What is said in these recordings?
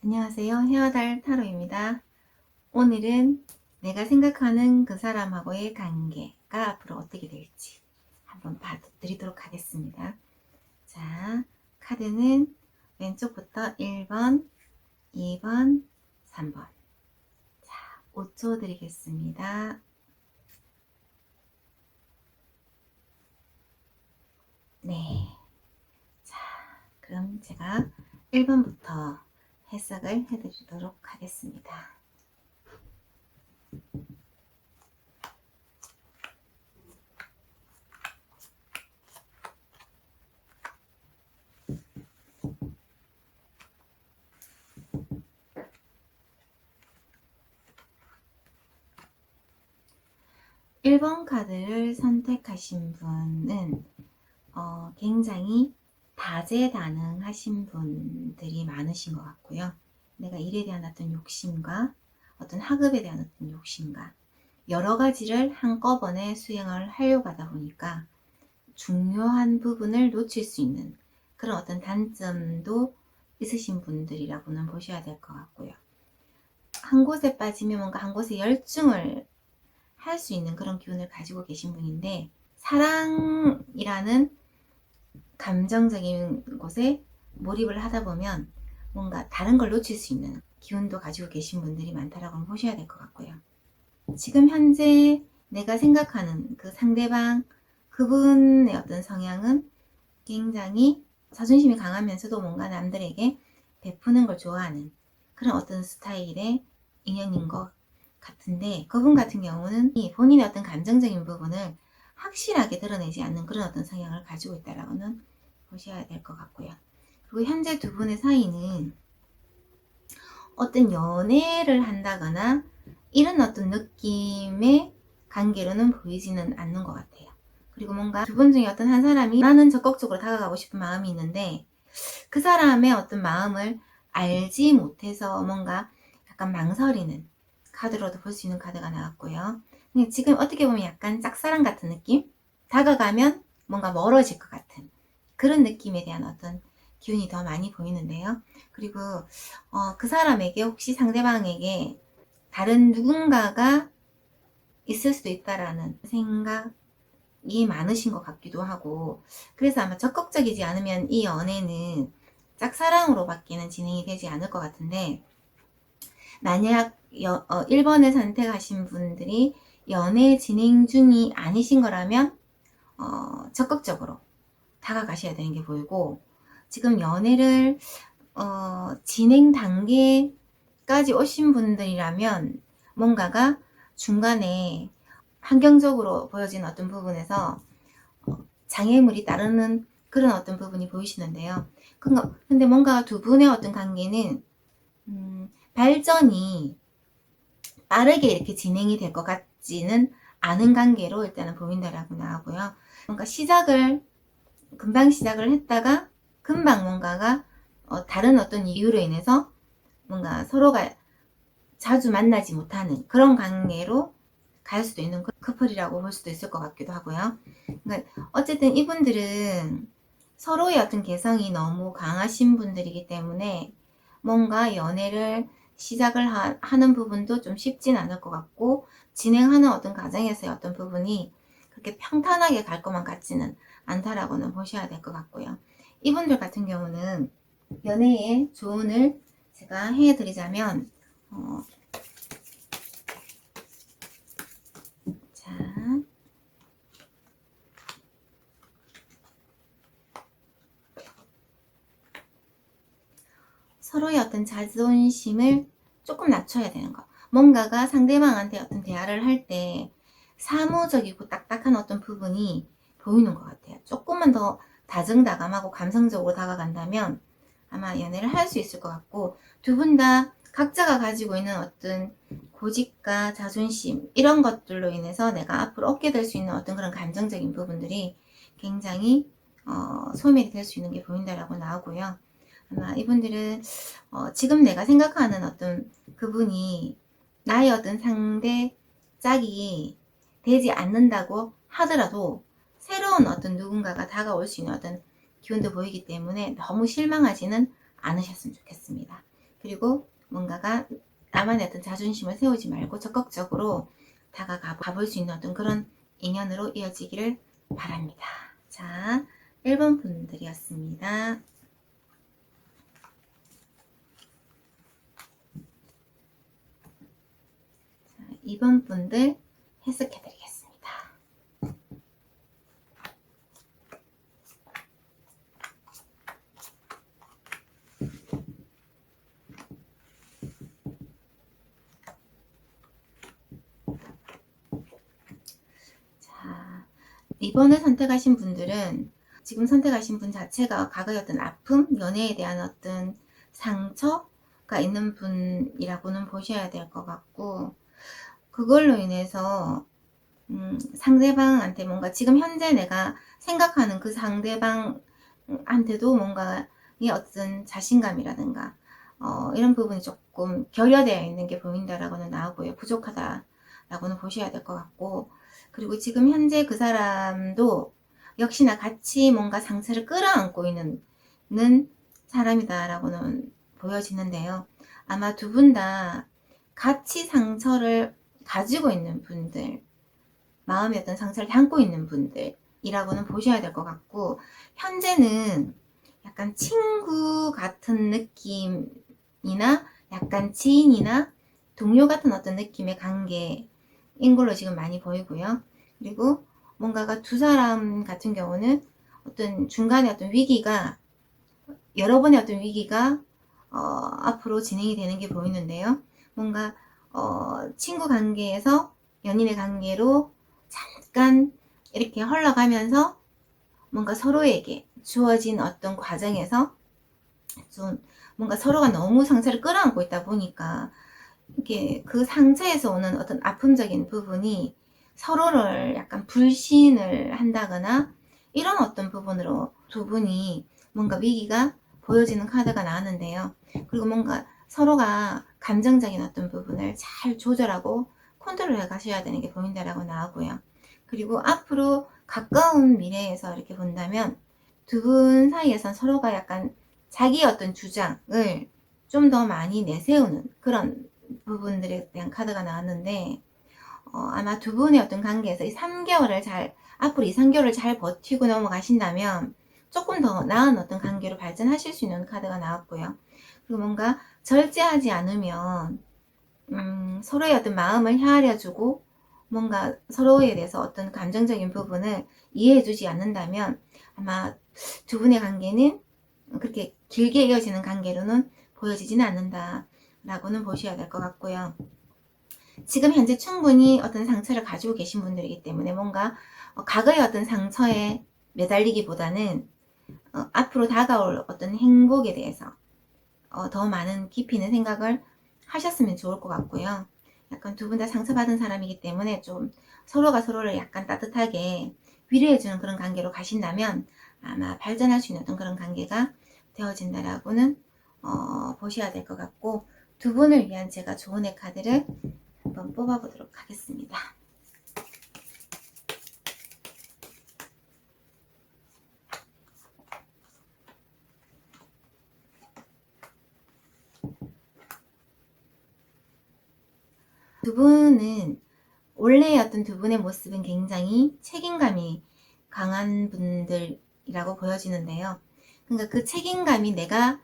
안녕하세요. 헤어달 타로입니다. 오늘은 내가 생각하는 그 사람하고의 관계가 앞으로 어떻게 될지 한번 봐드리도록 하겠습니다. 자, 카드는 왼쪽부터 1번, 2번, 3번. 자, 5초 드리겠습니다. 네. 자, 그럼 제가 1번부터 해석을 해드리도록 하겠습니다. 1번 카드를 선택하신 분은 굉장히 다재다능하신 분들이 많으신 것 같고요. 내가 일에 대한 어떤 욕심과 어떤 학업에 대한 어떤 욕심과 여러 가지를 한꺼번에 수행을 하려고 하다 보니까 중요한 부분을 놓칠 수 있는 그런 어떤 단점도 있으신 분들이라고는 보셔야 될 것 같고요. 한 곳에 빠지면 뭔가 한 곳에 열중을 할 수 있는 그런 기운을 가지고 계신 분인데, 사랑이라는 감정적인 곳에 몰입을 하다 보면 뭔가 다른 걸 놓칠 수 있는 기운도 가지고 계신 분들이 많다라고 보셔야 될 것 같고요. 지금 현재 내가 생각하는 그 상대방, 그분의 어떤 성향은 굉장히 자존심이 강하면서도 뭔가 남들에게 베푸는 걸 좋아하는 그런 어떤 스타일의 인연인 것 같은데, 그분 같은 경우는 본인의 어떤 감정적인 부분을 확실하게 드러내지 않는 그런 어떤 성향을 가지고 있다라고는 보셔야 될 것 같고요. 그리고 현재 두 분의 사이는 어떤 연애를 한다거나 이런 어떤 느낌의 관계로는 보이지는 않는 것 같아요. 그리고 뭔가 두 분 중에 어떤 한 사람이 나는 적극적으로 다가가고 싶은 마음이 있는데, 그 사람의 어떤 마음을 알지 못해서 뭔가 약간 망설이는 카드로도 볼 수 있는 카드가 나왔고요. 지금 어떻게 보면 약간 짝사랑 같은 느낌? 다가가면 뭔가 멀어질 것 같은 그런 느낌에 대한 어떤 기운이 더 많이 보이는데요. 그리고 그 사람에게, 혹시 상대방에게 다른 누군가가 있을 수도 있다라는 생각이 많으신 것 같기도 하고, 그래서 아마 적극적이지 않으면 이 연애는 짝사랑으로 밖에는 진행이 되지 않을 것 같은데, 만약 1번을 선택하신 분들이 연애 진행 중이 아니신 거라면 적극적으로 다가가셔야 되는 게 보이고, 지금 연애를 진행 단계까지 오신 분들이라면 뭔가가 중간에 환경적으로 보여지는 어떤 부분에서 장애물이 따르는 그런 어떤 부분이 보이시는데요. 근데 뭔가 두 분의 어떤 관계는 발전이 빠르게 이렇게 진행이 될 것 같지는 않은 관계로 일단은 보인다라고 나오고요. 뭔가 금방 시작을 했다가 금방 뭔가가 다른 어떤 이유로 인해서 뭔가 서로가 자주 만나지 못하는 그런 관계로 갈 수도 있는 커플이라고 볼 수도 있을 것 같기도 하고요. 그러니까 어쨌든 이분들은 서로의 어떤 개성이 너무 강하신 분들이기 때문에 뭔가 연애를 시작을 하는 부분도 좀 쉽진 않을 것 같고, 진행하는 어떤 과정에서의 어떤 부분이 그렇게 평탄하게 갈 것만 같지는 않다라고는 보셔야 될 것 같고요. 이분들 같은 경우는 연애의 조언을 제가 해드리자면, 자, 서로의 어떤 자존심을 조금 낮춰야 되는 거. 뭔가가 상대방한테 어떤 대화를 할 때 사무적이고 딱딱한 어떤 부분이 보이는 것 같아요. 조금만 더 다정다감하고 감성적으로 다가간다면 아마 연애를 할 수 있을 것 같고, 두 분 다 각자가 가지고 있는 어떤 고집과 자존심, 이런 것들로 인해서 내가 앞으로 얻게 될 수 있는 어떤 그런 감정적인 부분들이 굉장히 소멸이 될 수 있는 게 보인다라고 나오고요. 아마 이분들은 지금 내가 생각하는 어떤 그분이 나의 어떤 상대 짝이 되지 않는다고 하더라도 새로운 어떤 누군가가 다가올 수 있는 어떤 기운도 보이기 때문에 너무 실망하지는 않으셨으면 좋겠습니다. 그리고 뭔가가 나만의 어떤 자존심을 세우지 말고 적극적으로 다가가 볼 수 있는 어떤 그런 인연으로 이어지기를 바랍니다. 자, 1번 분들이었습니다. 2번 분들 해석해 드리겠습니다. 자, 2번을 선택하신 분들은 지금 선택하신 분 자체가 과거의 어떤 아픔, 연애에 대한 어떤 상처가 있는 분이라고는 보셔야 될 것 같고, 그걸로 인해서 상대방한테 뭔가 지금 현재 내가 생각하는 그 상대방한테도 뭔가 이 어떤 자신감이라든가 이런 부분이 조금 결여되어 있는 게 보인다라고는 나오고요. 부족하다라고는 보셔야 될 것 같고, 그리고 지금 현재 그 사람도 역시나 같이 뭔가 상처를 끌어안고 있는 사람이다라고는 보여지는데요. 아마 두 분 다 같이 상처를 가지고 있는 분들, 마음의 어떤 상처를 담고 있는 분들이라고는 보셔야 될 것 같고, 현재는 약간 친구 같은 느낌이나 약간 지인이나 동료 같은 어떤 느낌의 관계인 걸로 지금 많이 보이고요. 그리고 뭔가가 두 사람 같은 경우는 어떤 중간에 어떤 위기가, 여러 번의 어떤 위기가 앞으로 진행이 되는 게 보이는데요. 뭔가 친구 관계에서 연인의 관계로 잠깐 이렇게 흘러가면서 뭔가 서로에게 주어진 어떤 과정에서 좀 뭔가 서로가 너무 상처를 끌어안고 있다 보니까 이렇게 그 상처에서 오는 어떤 아픔적인 부분이 서로를 약간 불신을 한다거나 이런 어떤 부분으로 두 분이 뭔가 위기가 보여지는 카드가 나왔는데요. 그리고 뭔가 서로가 감정적인 어떤 부분을 잘 조절하고 컨트롤해 가셔야 되는 게 보인다라고 나오고요. 그리고 앞으로 가까운 미래에서 이렇게 본다면 두 분 사이에선 서로가 약간 자기 어떤 주장을 좀 더 많이 내세우는 그런 부분들에 대한 카드가 나왔는데, 아마 두 분의 어떤 관계에서 이 3개월을 앞으로 이 3개월을 잘 버티고 넘어가신다면 조금 더 나은 어떤 관계로 발전하실 수 있는 카드가 나왔고요. 그리고 뭔가 절제하지 않으면, 서로의 어떤 마음을 헤아려주고, 뭔가 서로에 대해서 어떤 감정적인 부분을 이해해주지 않는다면, 아마 두 분의 관계는 그렇게 길게 이어지는 관계로는 보여지지는 않는다라고는 보셔야 될 것 같고요. 지금 현재 충분히 어떤 상처를 가지고 계신 분들이기 때문에 뭔가 과거의 어떤 상처에 매달리기보다는 앞으로 다가올 어떤 행복에 대해서 더 많은 깊이 있는 생각을 하셨으면 좋을 것 같고요. 약간 두 분 다 상처받은 사람이기 때문에 좀 서로가 서로를 약간 따뜻하게 위로해주는 그런 관계로 가신다면 아마 발전할 수 있는 어떤 그런 관계가 되어진다라고는 보셔야 될 것 같고, 두 분을 위한 제가 조언의 카드를 한번 뽑아보도록 하겠습니다. 두 분은 원래의 어떤 두 분의 모습은 굉장히 책임감이 강한 분들이라고 보여지는데요. 그러니까 그 책임감이 내가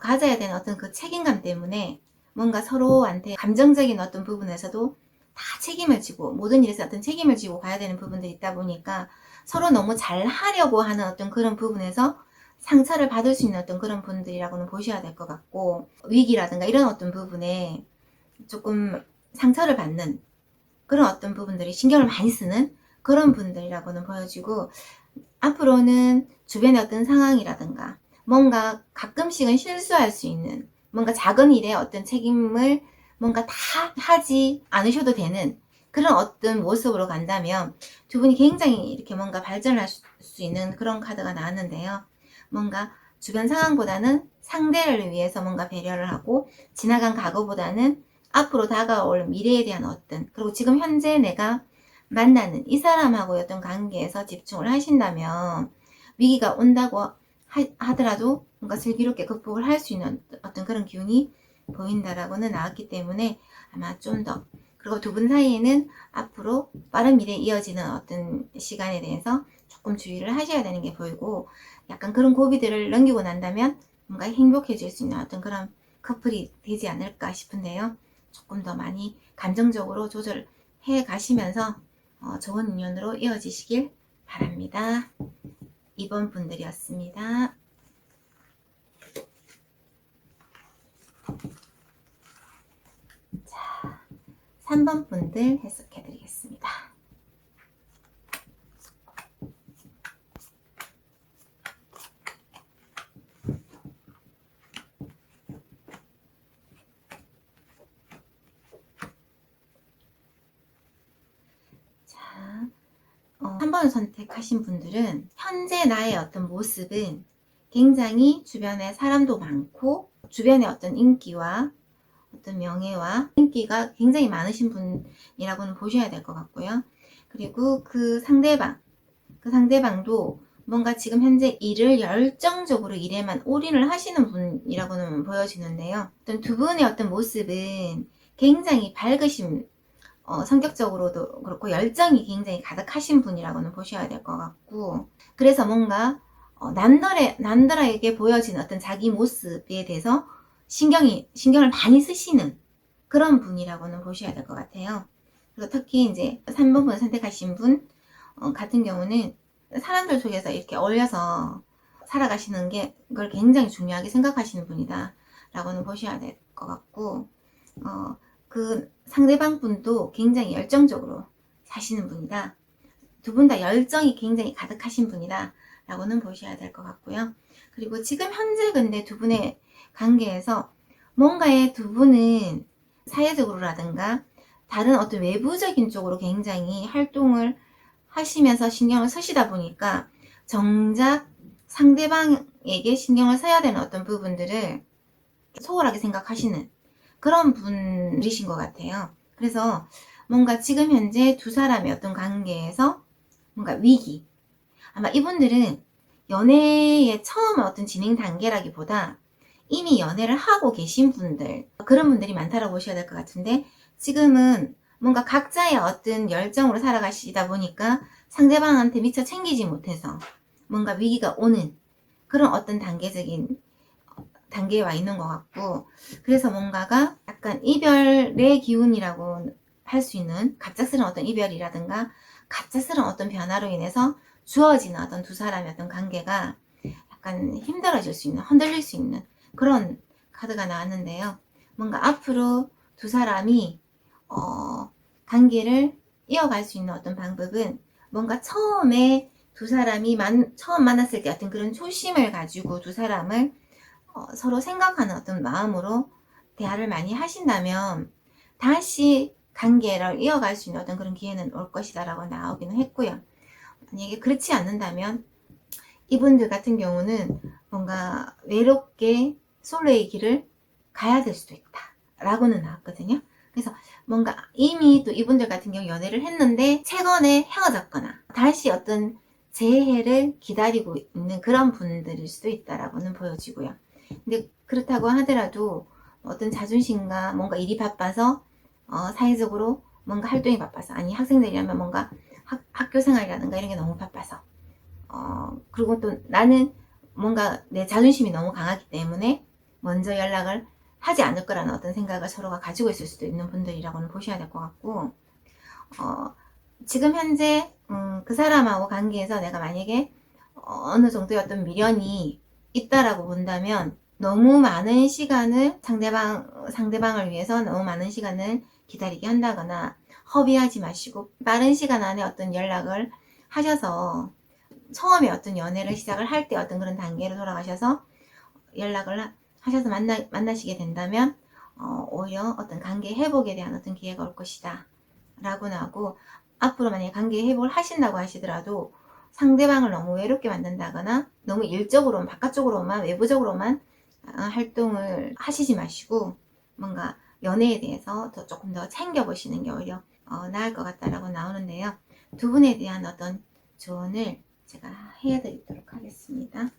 가져야 되는 어떤 그 책임감 때문에 뭔가 서로한테 감정적인 어떤 부분에서도 다 책임을 지고 모든 일에서 어떤 책임을 지고 가야 되는 부분들이 있다 보니까 서로 너무 잘 하려고 하는 어떤 그런 부분에서 상처를 받을 수 있는 어떤 그런 분들이라고는 보셔야 될 것 같고, 위기라든가 이런 어떤 부분에 조금 상처를 받는 그런 어떤 부분들이 신경을 많이 쓰는 그런 분들이라고는 보여지고, 앞으로는 주변의 어떤 상황이라든가 뭔가 가끔씩은 실수할 수 있는 뭔가 작은 일에 어떤 책임을 뭔가 다 하지 않으셔도 되는 그런 어떤 모습으로 간다면 두 분이 굉장히 이렇게 뭔가 발전할 수 있는 그런 카드가 나왔는데요. 뭔가 주변 상황보다는 상대를 위해서 뭔가 배려를 하고, 지나간 과거보다는 앞으로 다가올 미래에 대한 어떤, 그리고 지금 현재 내가 만나는 이 사람하고의 어떤 관계에서 집중을 하신다면 위기가 온다고 하더라도 뭔가 슬기롭게 극복을 할 수 있는 어떤 그런 기운이 보인다라고는 나왔기 때문에 아마 좀 더, 그리고 두 분 사이에는 앞으로 빠른 미래에 이어지는 어떤 시간에 대해서 조금 주의를 하셔야 되는 게 보이고, 약간 그런 고비들을 넘기고 난다면 뭔가 행복해질 수 있는 어떤 그런 커플이 되지 않을까 싶은데요. 조금 더 많이 감정적으로 조절해 가시면서 좋은 인연으로 이어지시길 바랍니다. 2번 분들이었습니다. 자, 3번 분들 해석해 드리겠습니다. 자, 3번을 선택하신 분들은 현재 나의 어떤 모습은 굉장히 주변에 사람도 많고 주변의 어떤 인기와 어떤 명예와 인기가 굉장히 많으신 분이라고는 보셔야 될 것 같고요. 그리고 그 상대방도 뭔가 지금 현재 일을 열정적으로 일에만 올인을 하시는 분이라고는 보여지는데요. 어떤 두 분의 어떤 모습은 굉장히 밝으신, 성격적으로도 그렇고 열정이 굉장히 가득하신 분이라고는 보셔야 될 것 같고, 그래서 뭔가 남들에게 보여지는 어떤 자기 모습에 대해서 신경을 많이 쓰시는 그런 분이라고는 보셔야 될 것 같아요. 그리고 특히 이제 3번 분 선택하신 분 같은 경우는 사람들 속에서 이렇게 어울려서 살아가시는 게 그걸 굉장히 중요하게 생각하시는 분이다 라고는 보셔야 될 것 같고, 그 상대방 분도 굉장히 열정적으로 사시는 분이다. 두 분 다 열정이 굉장히 가득하신 분이다 라고는 보셔야 될 것 같고요. 그리고 지금 현재 근데 두 분의 관계에서 뭔가에 두 분은 사회적으로라든가 다른 어떤 외부적인 쪽으로 굉장히 활동을 하시면서 신경을 쓰시다 보니까 정작 상대방에게 신경을 써야 되는 어떤 부분들을 소홀하게 생각하시는 그런 분이신 것 같아요. 그래서 뭔가 지금 현재 두 사람의 어떤 관계에서 뭔가 위기, 아마 이분들은 연애의 처음 어떤 진행 단계라기보다 이미 연애를 하고 계신 분들, 그런 분들이 많다고 보셔야 될 것 같은데, 지금은 뭔가 각자의 어떤 열정으로 살아가시다 보니까 상대방한테 미처 챙기지 못해서 뭔가 위기가 오는 그런 어떤 단계에 와 있는 것 같고, 그래서 뭔가가 약간 이별의 기운이라고 할 수 있는 갑작스러운 어떤 이별이라든가 갑작스러운 어떤 변화로 인해서 주어지는 어떤 두 사람의 어떤 관계가 약간 힘들어질 수 있는, 흔들릴 수 있는 그런 카드가 나왔는데요. 뭔가 앞으로 두 사람이 관계를 이어갈 수 있는 어떤 방법은 뭔가 처음에 두 사람이 처음 만났을 때 어떤 그런 초심을 가지고 두 사람을 서로 생각하는 어떤 마음으로 대화를 많이 하신다면 다시 관계를 이어갈 수 있는 어떤 그런 기회는 올 것이다 라고 나오기는 했고요. 만약에 그렇지 않는다면 이분들 같은 경우는 뭔가 외롭게 솔로의 길을 가야 될 수도 있다 라고는 나왔거든요. 그래서 뭔가 이미 또 이분들 같은 경우 연애를 했는데 최근에 헤어졌거나 다시 어떤 재회를 기다리고 있는 그런 분들일 수도 있다라고는 보여지고요. 근데 그렇다고 하더라도 어떤 자존심과 뭔가 일이 바빠서 사회적으로 뭔가 활동이 바빠서, 아니 학생들이라면 뭔가 학교 생활이라든가 이런 게 너무 바빠서, 그리고 또 나는 뭔가 내 자존심이 너무 강하기 때문에 먼저 연락을 하지 않을 거라는 어떤 생각을 서로가 가지고 있을 수도 있는 분들이라고는 보셔야 될 것 같고, 지금 현재 그 사람하고 관계에서 내가 만약에 어느 정도의 어떤 미련이 있다라고 본다면 너무 많은 시간을 상대방을 위해서 너무 많은 시간을 기다리게 한다거나 허비하지 마시고 빠른 시간 안에 어떤 연락을 하셔서 처음에 어떤 연애를 시작을 할 때 어떤 그런 단계로 돌아가셔서 연락을 하셔서 만나시게 된다면 오히려 어떤 관계 회복에 대한 어떤 기회가 올 것이다 라고 나오고, 앞으로 만약에 관계 회복을 하신다고 하시더라도 상대방을 너무 외롭게 만든다거나 너무 일적으로만 바깥쪽으로만 외부적으로만 활동을 하시지 마시고 뭔가 연애에 대해서 조금 더 챙겨보시는 게 오히려 나을 것 같다라고 나오는데요. 두 분에 대한 어떤 조언을 제가 해드리도록 하겠습니다.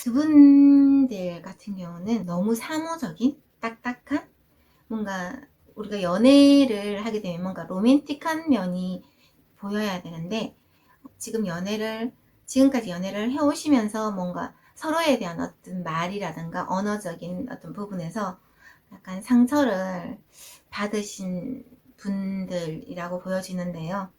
두 분들 같은 경우는 너무 사무적인, 딱딱한, 뭔가 우리가 연애를 하게 되면 뭔가 로맨틱한 면이 보여야 되는데, 지금까지 연애를 해오시면서 뭔가 서로에 대한 어떤 말이라든가 언어적인 어떤 부분에서 약간 상처를 받으신 분들이라고 보여지는데요.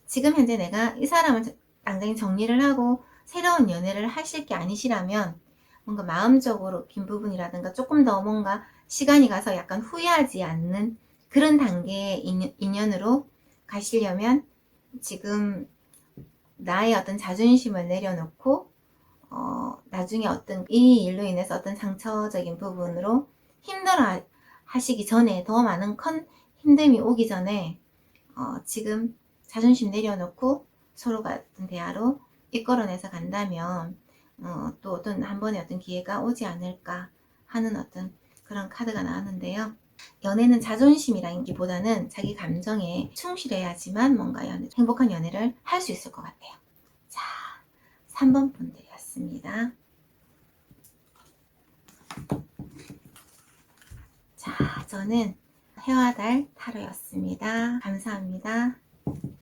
지금 현재 내가 이 사람을 당장에 정리를 하고 새로운 연애를 하실 게 아니시라면 뭔가 마음적으로 빈 부분이라든가 조금 더 뭔가 시간이 가서 약간 후회하지 않는 그런 단계의 인연으로 가시려면 지금 나의 어떤 자존심을 내려놓고 나중에 어떤 이 일로 인해서 어떤 상처적인 부분으로 힘들어 하시기 전에, 더 많은 힘듦이 오기 전에 지금 자존심 내려놓고 서로가 어떤 대화로 이끌어내서 간다면 또 어떤 한 번의 어떤 기회가 오지 않을까 하는 어떤 그런 카드가 나왔는데요. 연애는 자존심이라기보다는 자기 감정에 충실해야지만 뭔가 행복한 연애를 할 수 있을 것 같아요. 자, 3번 분들이었습니다. 자, 저는 해와 달 타로였습니다. 감사합니다.